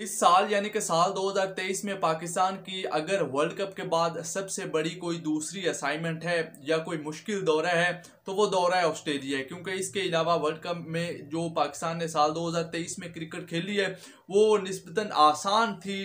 इस साल यानी कि साल 2023 में पाकिस्तान की अगर वर्ल्ड कप के बाद सबसे बड़ी कोई दूसरी असाइनमेंट है या कोई मुश्किल दौरा है तो वो दौरा है ऑस्ट्रेलिया है। क्योंकि इसके अलावा वर्ल्ड कप में जो पाकिस्तान ने साल 2023 में क्रिकेट खेली है वो निस्बतन आसान थी,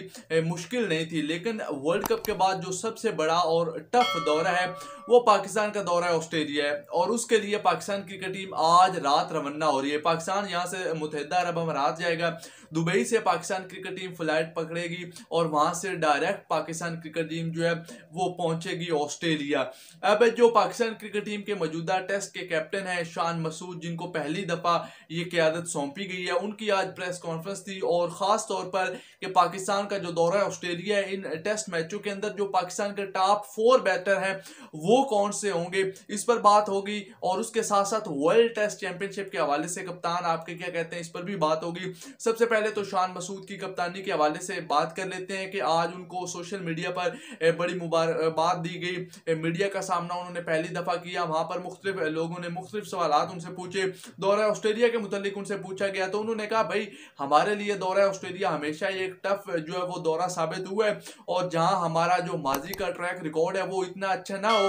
मुश्किल नहीं थी। लेकिन वर्ल्ड कप के बाद जो सबसे बड़ा और टफ दौरा है वो पाकिस्तान का दौरा है ऑस्ट्रेलिया है। और उसके लिए पाकिस्तान क्रिकेट टीम आज रात रवाना हो रही है। पाकिस्तान यहाँ से मुत्तहिदा अरब अमारात जाएगा, दुबई से पाकिस्तान क्रिकेट टीम फ्लाइट पकड़ेगी और वहां से डायरेक्ट पाकिस्तान क्रिकेट टीम जो है वो पहुंचेगी ऑस्ट्रेलिया। अब जो पाकिस्तान क्रिकेट टीम के मौजूदा टेस्ट के कैप्टन हैं शान मसूद, जिनको पहली दफा ये क़यादत सौंपी गई है, उनकी आज प्रेस कॉन्फ्रेंस थी और खास तौर पर कि पाकिस्तान का जो दौरा है ऑस्ट्रेलिया है, इन टेस्ट मैचों के अंदर जो पाकिस्तान के टॉप 4 बैटर हैं वो कौन से होंगे, इस पर बात होगी। और उसके साथ साथ वर्ल्ड टेस्ट चैंपियनशिप के हवाले से कप्तान आपके क्या कहते हैं, इस पर भी बात होगी। सबसे पहले तो शान मसूद की कप्तानी के हवाले से बात कर लेते हैं कि आज उनको सोशल मीडिया पर बड़ी मुबारकबाद दी गई। मीडिया का सामना उन्होंने पहली दफा किया, वहां पर मुख्तलिफ लोगों ने मुख्तलिफ सवालात उनसे पूछे। दौरा ऑस्ट्रेलिया के मुतालिक उनसे पूछा गया तो उन्होंने कहा भाई हमारे लिए दौरा ऑस्ट्रेलिया हमेशा एक टफ जो है वो दौरा साबित हुआ है और जहां हमारा जो माजी का ट्रैक रिकॉर्ड है वो इतना अच्छा ना हो,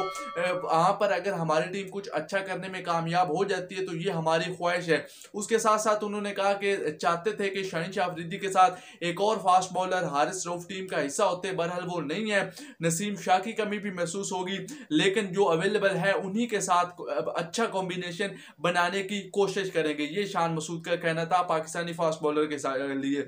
वहां पर अगर हमारी टीम कुछ अच्छा करने में कामयाब हो जाती है तो ये हमारी ख्वाहिश है। उसके साथ साथ उन्होंने कहा कि चाहते थे कि शाहीन शाह अफरीदी के साथ एक और fast bowler Haris Rauf team का हिस्सा होते, बहरहाल वो नहीं है। नसीम शाह की कमी भी महसूस होगी, लेकिन जो अवेलेबल है उन्हीं के साथ अच्छा कॉम्बिनेशन बनाने की कोशिश करेंगे, ये शान मसूद का कहना था पाकिस्तानी फास्ट बॉलर के लिए।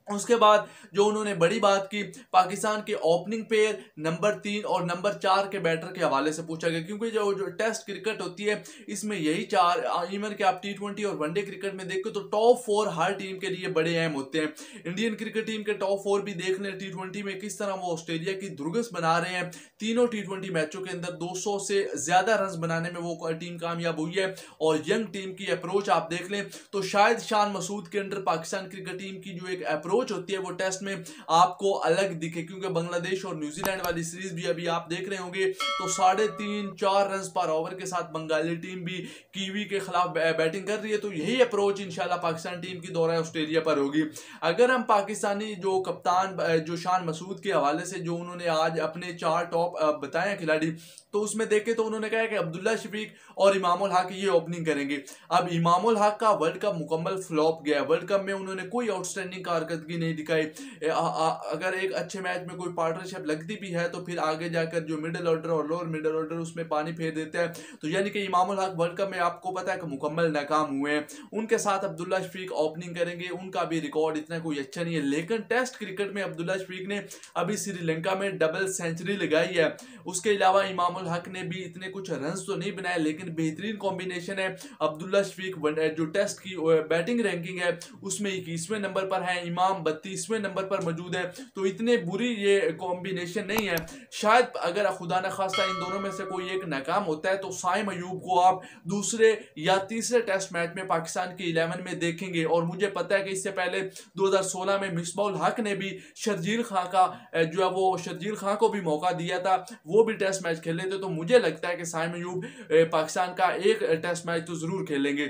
उसके बाद जो उन्होंने बड़ी बात की, पाकिस्तान के ओपनिंग पेयर नंबर 3 और नंबर 4 के बैटर के हवाले से पूछा गया। क्योंकि जो टेस्ट क्रिकेट होती है इसमें यही 4, इवन कि आप T20 और वनडे क्रिकेट में देखो तो टॉप 4 हर टीम के लिए बड़े अहम होते हैं। इंडियन क्रिकेट टीम के टॉप 4 भी देख लें T20 में किस तरह वो ऑस्ट्रेलिया की दुर्गस बना रहे हैं। तीनों T20 मैचों के अंदर 200 से ज्यादा रन बनाने में वो टीम कामयाब हुई है। और यंग टीम की अप्रोच आप देख लें तो शायद शान मसूद के अंडर पाकिस्तान क्रिकेट टीम की जो एक अप्रोच होती है वो टेस्ट में आपको अलग दिखे। क्योंकि बांग्लादेश और न्यूजीलैंड वाली सीरीज भी अभी आप देख रहे होंगे तो 3.5-4 रन पर ओवर के साथ बंगाली टीम भी कीवी के खिलाफ बैटिंग कर रही है। तो यही अप्रोच इंशाल्लाह पाकिस्तान टीम की दौरा ऑस्ट्रेलिया पर होगी। अगर हम पाकिस्तानी जो कप्तान जो शान मसूद के हवाले से जो उन्होंने आज अपने 4 टॉप बताए खिलाड़ी तो उसमें देखे तो उन्होंने कहा कि अब्दुल्ला शफीक और इमामुल हक ये ओपनिंग करेंगे। अब इमामुल हक का वर्ल्ड कप मुकम्मल फ्लॉप गया, वर्ल्ड कप में उन्होंने कोई आउटस्टैंडिंग कारकर्दगी नहीं दिखाई। अगर एक अच्छे मैच में कोई पार्टनरशिप लगती भी है तो फिर आगे जाकर जो मिडिल ऑर्डर और लोअर मिडिल ऑर्डर उसमें पानी फेर देते हैं। तो यानी कि इमामुल हक वर्ल्ड कप में आपको पता है कि मुकम्मल नाकाम हुए हैं। उनके साथ अब्दुल्ला शफीक ओपनिंग करेंगे, उनका भी रिकॉर्ड इतना कोई अच्छा नहीं है। लेकिन टेस्ट क्रिकेट में अब्दुल्ला शफीक ने अभी श्रीलंका में डबल सेंचुरी लगाई है। उसके अलावा इमामुल हक ने भी इतने कुछ रन्स तो नहीं बनाए, लेकिन बेहतरीन कॉम्बिनेशन है। अब्दुल्ला शफीक जो टेस्ट की बैटिंग रैंकिंग है उसमें 21वें नंबर पर है, इमाम 32वें नंबर पर मौजूद है। तो इतने बुरी ये कॉम्बिनेशन नहीं है। शायद अगर खुदा न खास्ता इन दोनों में से कोई एक नाकाम होता है तो साइम अयूब को आप दूसरे या तीसरे टेस्ट मैच में पाकिस्तान के 11 में देखेंगे। और मुझे पता है कि इससे पहले 2016 में मिसबाउल हक ने भी शर्जील खां का जो है वो शर्जील खां को भी मौका दिया था, वो भी टेस्ट मैच खेले थे। तो मुझे लगता है कि साइम अयूब पाकिस्तान का एक टेस्ट मैच तो जरूर खेलेंगे।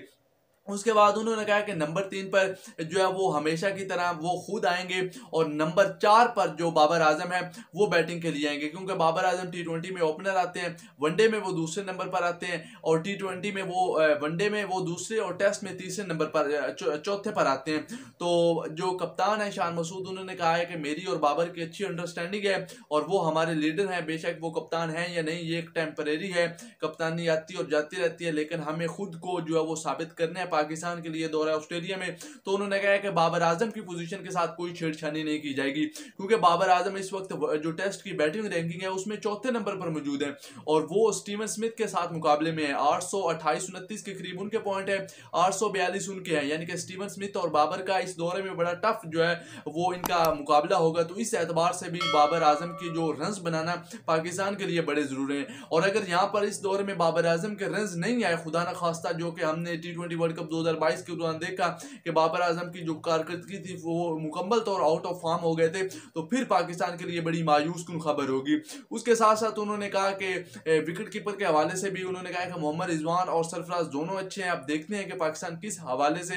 उसके बाद उन्होंने कहा कि नंबर 3 पर जो है वो हमेशा की तरह वो खुद आएंगे और नंबर 4 पर जो बाबर आजम है वो बैटिंग के लिए आएंगे। क्योंकि बाबर आजम T20 में ओपनर आते हैं, वनडे में वो दूसरे नंबर पर आते हैं और T20 में वो वनडे में वो दूसरे और टेस्ट में तीसरे नंबर पर चौथे पर आते हैं। तो जो कप्तान है शान मसूद, उन्होंने कहा है कि मेरी और बाबर की अच्छी अंडरस्टैंडिंग है और वो हमारे लीडर हैं। बेशक वो कप्तान हैं या नहीं ये एक टेम्परेरी है, कप्तानी आती और जाती रहती है, लेकिन हमें खुद को जो है वो साबित करना है पाकिस्तान के लिए दौरा ऑस्ट्रेलिया में। तो उन्होंने कहा कि बाबर आजम की पोजीशन के साथ कोई छेड़छानी नहीं की जाएगी। क्योंकि बाबर आजम इस वक्त जो टेस्ट की बैटिंग रैंकिंग है उसमें चौथे नंबर पर मौजूद है और वो स्टीवन स्मिथ के साथ मुकाबले में है। 828-29 के करीब उनके पॉइंट है, 842 उनके हैं। यानी कि स्टीवन स्मिथ और बाबर का इस दौरे में बड़ा टफ जो है वो इनका मुकाबला होगा। तो इस एतबार से भी बाबर आजम की जो रन्स बनाना पाकिस्तान के लिए बड़े जरूरी है। और अगर यहाँ पर इस दौरे में बाबर आजम के रन्स नहीं आए खुदा न खास्ता, जो कि हमने T20 वर्ल्ड कप कप 2022 के दौरान देखा कि बाबर आजम की जो कारकर्दगी थी वो मुकम्मल तौर आउट ऑफ फॉर्म हो गए थे, तो फिर पाकिस्तान के लिए बड़ी मायूस कुन खबर होगी। उसके साथ साथ उन्होंने कहा कि विकेट कीपर के हवाले से भी उन्होंने कहा कि मोहम्मद रिजवान और सरफराज दोनों अच्छे हैं। अब देखते हैं कि पाकिस्तान किस हवाले से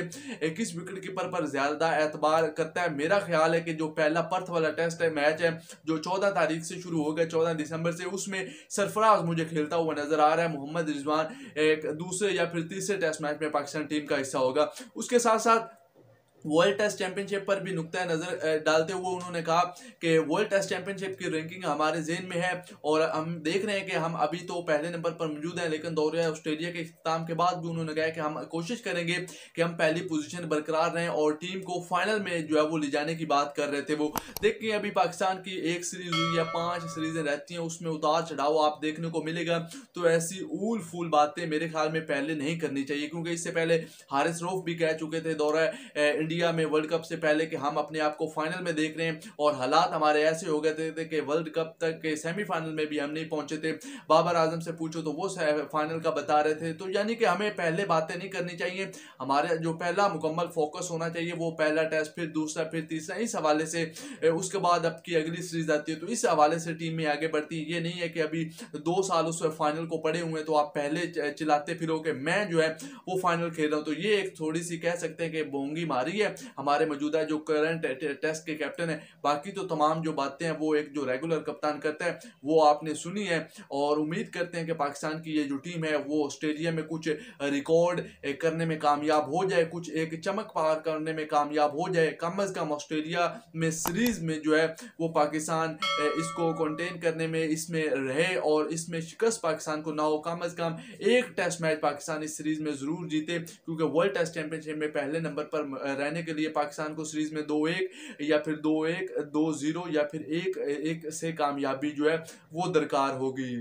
किस विकेट कीपर पर ज्यादा एतबार करता है। मेरा ख्याल है कि जो पहला पर्थ वाला टेस्ट है मैच है जो 14 तारीख से शुरू हो गया, 14 दिसंबर से, उसमें सरफराज मुझे खेलता हुआ नजर आ रहा है। मोहम्मद रिजवान एक दूसरे या फिर तीसरे टेस्ट मैच में पाकिस्तान टीम का हिस्सा होगा। उसके साथ साथ वर्ल्ड टेस्ट चैंपियनशिप पर भी नुक्ता नजर डालते हुए उन्होंने कहा कि वर्ल्ड टेस्ट चैंपियनशिप की रैंकिंग हमारे जेहन में है और हम देख रहे हैं कि हम अभी तो पहले नंबर पर मौजूद हैं, लेकिन दौरे ऑस्ट्रेलिया के इख्तिताम के बाद भी उन्होंने कहा कि हम कोशिश करेंगे कि हम पहली पोजीशन बरकरार रहें और टीम को फाइनल में जो है वो ले जाने की बात कर रहे थे। वो देखिए अभी पाकिस्तान की एक सीरीज हुई या 5 सीरीजें रहती हैं, उसमें उतार चढ़ाव आप देखने को मिलेगा। तो ऐसी ऊल फूल बातें मेरे ख्याल में पहले नहीं करनी चाहिए, क्योंकि इससे पहले हारिस रऊफ भी कह चुके थे दौरा इंडिया में वर्ल्ड कप से पहले कि हम अपने आप को फाइनल में देख रहे हैं, और हालात हमारे ऐसे हो गए थे कि वर्ल्ड कप तक के सेमीफाइनल में भी हम नहीं पहुंचे थे। बाबर आजम से पूछो तो वो फाइनल का बता रहे थे। तो यानी कि हमें पहले बातें नहीं करनी चाहिए, हमारे जो पहला मुकम्मल फोकस होना चाहिए वो पहला टेस्ट, फिर दूसरा, फिर तीसरा, इस हवाले से उसके बाद अब की अगली सीरीज आती है, तो इस हवाले से टीम में आगे बढ़ती है। ये नहीं है कि अभी 2 साल उस फाइनल को पड़े हुए हैं तो आप पहले चिल्लाते फिरो कि मैं जो है वो फाइनल खेल रहा हूं। तो ये एक थोड़ी सी कह सकते हैं कि बोंगी मारी है हमारे मौजूदा जो करंट टेस्ट के कैप्टन है। बाकी तो तमाम जो बातें हैं वो एक जो रेगुलर कप्तान करता है वो आपने सुनी है, और उम्मीद करते हैं कि पाकिस्तान की ये जो टीम है वो ऑस्ट्रेलिया में कुछ रिकॉर्ड करने में कामयाब हो जाए, कुछ एक चमक पार करने में कामयाब हो जाए। कम अज कम ऑस्ट्रेलिया में सीरीज में जो है वो पाकिस्तान इसको कंटेन करने में इसमें रहे और इसमें शिकस्त पाकिस्तान को ना हो। कम अज कम एक टेस्ट मैच पाकिस्तान इस सीरीज में जरूर जीते, क्योंकि वर्ल्ड टेस्ट चैंपियनशिप में पहले नंबर पर रहने के लिए पाकिस्तान को सीरीज में 2-1 या फिर 2-1, 2-0 या फिर 1-1 से कामयाबी जो है वो दरकार होगी।